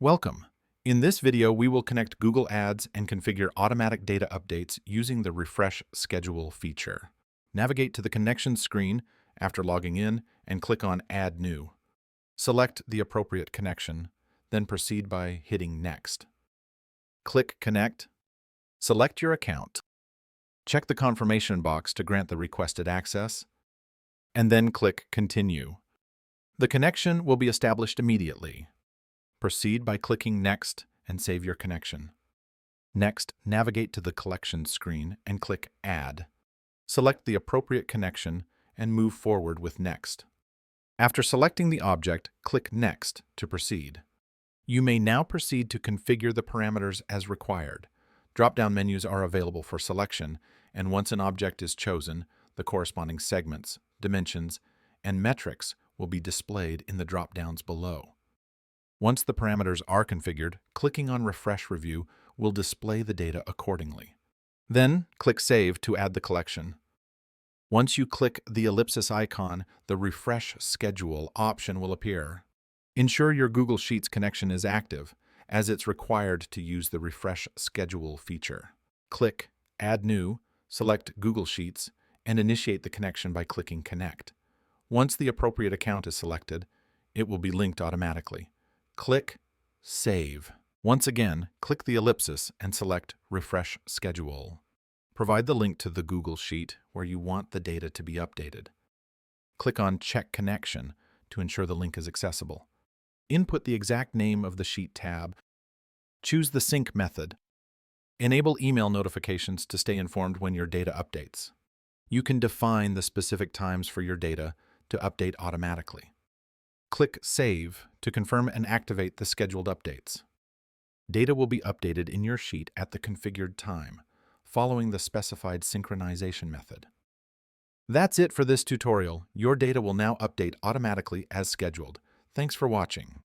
Welcome. In this video, we will connect Google Ads and configure automatic data updates using the Refresh Schedule feature. Navigate to the connection screen after logging in and click on Add New. Select the appropriate connection, then proceed by hitting Next. Click Connect. Select your account. Check the confirmation box to grant the requested access, and then click Continue. The connection will be established immediately. Proceed by clicking Next and save your connection. Next, navigate to the collection screen and click Add. Select the appropriate connection and move forward with Next. After selecting the object, click Next to proceed. You may now proceed to configure the parameters as required. Drop-down menus are available for selection, and once an object is chosen, the corresponding segments, dimensions, and metrics will be displayed in the drop-downs below. Once the parameters are configured, clicking on Refresh Review will display the data accordingly. Then, click Save to add the collection. Once you click the ellipsis icon, the Refresh Schedule option will appear. Ensure your Google Sheets connection is active, as it's required to use the Refresh Schedule feature. Click Add New, select Google Sheets, and initiate the connection by clicking Connect. Once the appropriate account is selected, it will be linked automatically. Click Save. Once again, click the ellipsis and select Refresh Schedule. Provide the link to the Google Sheet where you want the data to be updated. Click on Check Connection to ensure the link is accessible. Input the exact name of the Sheet tab. Choose the sync method. Enable email notifications to stay informed when your data updates. You can define the specific times for your data to update automatically. Click Save to confirm and activate the scheduled updates. Data will be updated in your sheet at the configured time, following the specified synchronization method. That's it for this tutorial. Your data will now update automatically as scheduled. Thanks for watching.